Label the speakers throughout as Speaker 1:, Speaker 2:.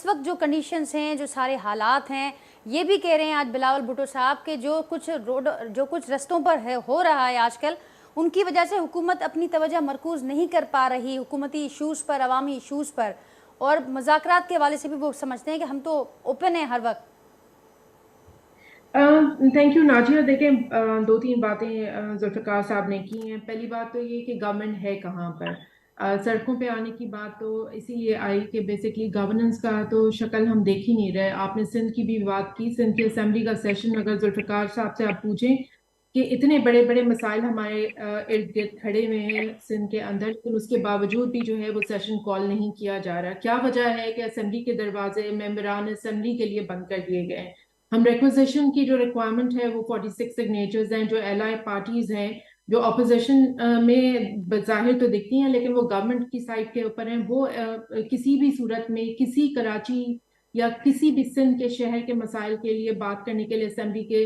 Speaker 1: اس وقت جو کنڈیشنز ہیں، جو سارے حالات ہیں، یہ بھی کہہ رہے ہیں آج بلاول بھٹو صاحب کہ جو کچھ رستوں پر ہو رہا ہے آج کل، ان کی وجہ سے حکومت اپنی توجہ مرکوز نہیں کر پا رہی حکومتی ایشوز پر، عوامی ایشوز پر، اور مذاکرات کے حوالے سے بھی وہ سمجھتے ہیں کہ ہم تو اوپن ہیں ہر وقت۔
Speaker 2: Thank you Najia. دیکھیں، دو تین باتیں ذوالفقار صاحب نے کی ہیں. پہلی بات تو یہ کہ گورنمنٹ ہے کہاں پر. سڑکوں پہ آنے کی بات تو اسی لیے آئی کہ بیسکلی گورننس کا تو شکل ہم دیکھ ہی نہیں رہے. آپ نے سندھ کی بھی بات کی. سندھ کی اسمبلی کا سیشن اگر ذوالفقار صاحب سے آپ پوچھیں کہ اتنے بڑے بڑے مسائل ہمارے ارد گرد کھڑے ہوئے ہیں سندھ کے اندر، لیکن اس کے باوجود بھی جو ہے وہ سیشن کال نہیں کیا جا رہا. کیا وجہ ہے کہ اسمبلی کے دروازے ممبران اسمبلی کے لیے بند کر دیے گئے ہیں؟ ہم ریکوزیشن کی جو ریکوائرمنٹ ہے وہ 46 سگنیچرز ہیں. جو ایلائی پارٹیز ہیں جو اپوزیشن میں بظاہر تو دکھتی ہیں لیکن وہ گورنمنٹ کی سائڈ کے اوپر ہیں، وہ کسی بھی صورت میں کسی کراچی یا کسی بھی سندھ کے شہر کے مسائل کے لیے بات کرنے کے لیے اسمبلی کے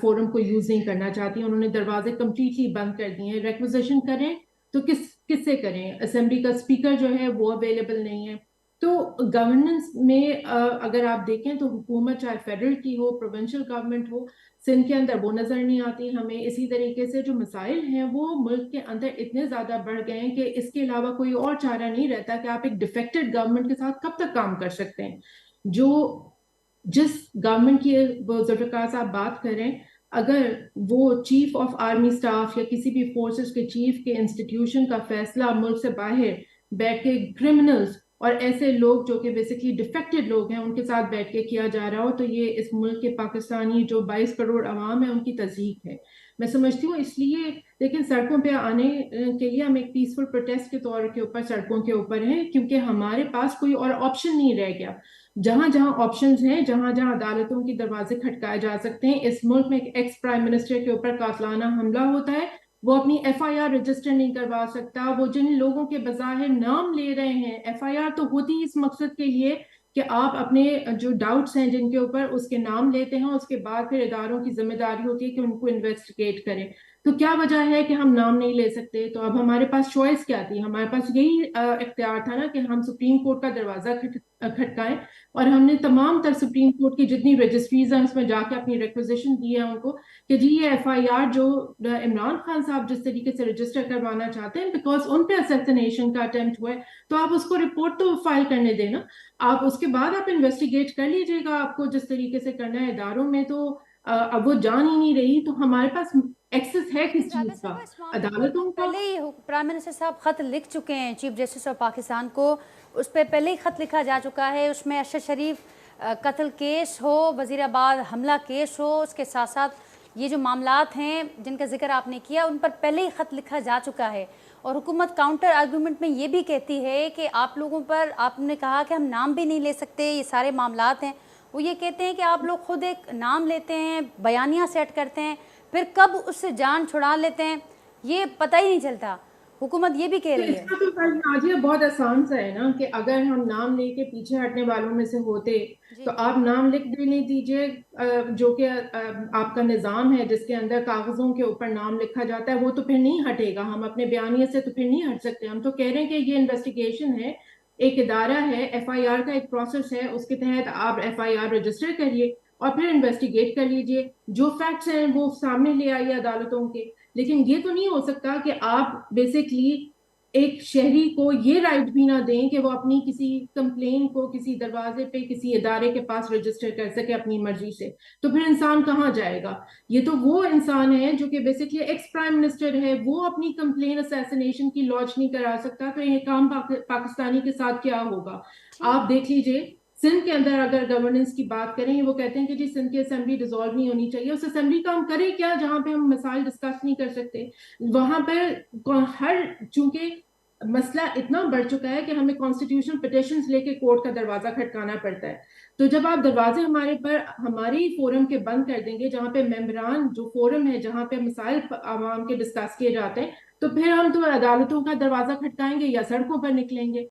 Speaker 2: فورم کو یوز نہیں کرنا چاہتی. انہوں نے دروازے کمپلیٹلی بند کر دیے ہیں. ریکوزیشن کریں تو کس سے کریں؟ اسمبلی کا اسپیکر جو ہے وہ اویلیبل نہیں ہے. تو گورننس میں اگر آپ دیکھیں تو حکومت چاہے فیڈرل کی ہو، پروونشل گورنمنٹ ہو، سندھ کے اندر وہ نظر نہیں آتی ہمیں. اسی طریقے سے جو مسائل ہیں وہ ملک کے اندر اتنے زیادہ بڑھ گئے ہیں کہ اس کے علاوہ کوئی اور چارہ نہیں رہتا کہ آپ ایک ڈیفیکٹڈ گورنمنٹ کے ساتھ کب تک کام کر سکتے ہیں. جو جس گورنمنٹ کی وہ ذوالفقار صاحب بات کریں، اگر وہ چیف آف آرمی سٹاف یا کسی بھی فورسز کے چیف کے انسٹیٹیوشن کا فیصلہ ملک سے باہر بیٹھ کے کرمنلز اور ایسے لوگ جو کہ بیسکلی ڈیفیکٹڈ لوگ ہیں ان کے ساتھ بیٹھ کے کیا جا رہا ہو، تو یہ اس ملک کے پاکستانی جو 22 کروڑ عوام ہے ان کی تضحیک ہے. میں سمجھتی ہوں اس لیے لیکن سڑکوں پہ آنے کے لیے ہم ایک پیسفل پروٹیسٹ کے طور کے اوپر سڑکوں کے اوپر ہیں، کیونکہ ہمارے پاس کوئی اور آپشن نہیں رہ گیا. جہاں جہاں آپشنز ہیں، جہاں جہاں عدالتوں کی دروازے کھٹکائے جا سکتے ہیں. اس ملک میں ایک ایکس پرائم منسٹر کے اوپر قاتلانہ حملہ ہوتا ہے، وہ اپنی ایف آئی آر رجسٹر نہیں کروا سکتا. وہ جن لوگوں کے بظاہر نام لے رہے ہیں، ایف آئی آر تو ہوتی اس مقصد کے لیے کہ آپ اپنے جو ڈاؤٹس ہیں جن کے اوپر اس کے نام لیتے ہیں، اس کے بعد پھر اداروں کی ذمہ داری ہوتی ہے کہ ان کو انویسٹیگیٹ کریں. تو کیا وجہ ہے کہ ہم نام نہیں لے سکتے؟ تو اب ہمارے پاس چوائس کیا تھی؟ ہمارے پاس یہی اختیار تھا نا کہ ہم سپریم کورٹ کا دروازہ کھٹکائیں. اور ہم نے تمام تر سپریم کورٹ کی جتنی رجسٹریز ہیں اس میں جا کے اپنی ریکوزیشن دی ہے ان کو کہ جی یہ ایف آئی آر جو عمران خان صاحب جس طریقے سے رجسٹر کروانا چاہتے ہیں بیکاز ان پہ اسیسینیشن کا اٹمپٹ ہوا ہے، تو آپ اس کو رپورٹ تو فائل کرنے دینا. آپ اس کے بعد آپ انویسٹیگیٹ کر لیجئے گا آپ کو جس طریقے سے کرنا ہے. اداروں میں تو اب وہ جان ہی نہیں رہی. تو ہمارے پاس ایکسس ہے
Speaker 1: لیکن
Speaker 2: کس
Speaker 1: رابع
Speaker 2: چیز کا؟
Speaker 1: صاحبہ اس معاملے پر تو
Speaker 2: عدالتوں کا.
Speaker 1: پہلے ہی پرائم منسٹر صاحب خط لکھ چکے ہیں چیف جسٹس آف پاکستان کو. اس پہ پہلے ہی خط لکھا جا چکا ہے. اس میں ارشد شریف قتل کیس ہو، وزیر آباد حملہ کیس ہو، اس کے ساتھ ساتھ یہ جو معاملات ہیں جن کا ذکر آپ نے کیا ان پر پہلے ہی خط لکھا جا چکا ہے. اور حکومت کاؤنٹر آرگومنٹ میں یہ بھی کہتی ہے کہ آپ لوگوں پر آپ نے کہا کہ ہم نام بھی نہیں لے سکتے، یہ سارے معاملات ہیں. وہ یہ کہتے ہیں کہ آپ لوگ خود ایک نام لیتے ہیں، بیانیہ سیٹ کرتے ہیں، پھر کب اس سے جان چھڑا لیتے ہیں یہ پتہ ہی نہیں چلتا. حکومت یہ بھی کہہ
Speaker 2: تو
Speaker 1: رہی
Speaker 2: اس
Speaker 1: ہے.
Speaker 2: کا تو نازیہ بہت آسان سا ہے نا کہ اگر ہم نام لے کے پیچھے ہٹنے والوں میں سے ہوتے تو
Speaker 1: جی
Speaker 2: آپ نام لکھ دینے دیجئے. جو کہ آپ کا نظام ہے جس کے اندر کاغذوں کے اوپر نام لکھا جاتا ہے وہ تو پھر نہیں ہٹے گا. ہم اپنے بیانیے سے تو پھر نہیں ہٹ سکتے. ہم تو کہہ رہے ہیں کہ یہ انویسٹیگیشن ہے، ایک ادارہ ہے، ایف آئی آر کا ایک پروسیس ہے، اس کے تحت آپ ایف آئی آر رجسٹر کریے اور پھر انویسٹیگیٹ کر لیجئے. جو فیکٹس ہیں وہ سامنے لے آئیے عدالتوں کے. لیکن یہ تو نہیں ہو سکتا کہ آپ بیسکلی ایک شہری کو یہ رائٹ بھی نہ دیں کہ وہ اپنی کسی کمپلین کو کسی دروازے پہ کسی ادارے کے پاس رجسٹر کر سکے اپنی مرضی سے. تو پھر انسان کہاں جائے گا؟ یہ تو وہ انسان ہے جو کہ بیسکلی ایکس پرائم منسٹر ہے، وہ اپنی کمپلین اسیسینیشن کی لانچ نہیں کرا سکتا. تو یہ کام پاکستانی کے ساتھ کیا ہوگا؟
Speaker 1: ٹھیک.
Speaker 2: آپ دیکھ لیجئے سندھ کے اندر اگر گورننس کی بات کریں، وہ کہتے ہیں کہ جی سندھ کی اسمبلی ڈیزالو نہیں ہونی چاہیے. اس اسمبلی کا ہم کریں کیا جہاں پہ ہم مسائل ڈسکس نہیں کر سکتے؟ وہاں پر چونکہ مسئلہ اتنا بڑھ چکا ہے کہ ہمیں کانسٹیٹیوشن پٹیشنز لے کے کورٹ کا دروازہ کھٹکانا پڑتا ہے. تو جب آپ دروازے ہماری فورم کے بند کر دیں گے جہاں پہ ممبران جو فورم ہے جہاں پہ مسائل عوام کے ڈسکس کیے جاتے ہیں، تو پھر ہم تو عدالتوں کا دروازہ کھٹکائیں گے یا سڑکوں پر نکلیں گے.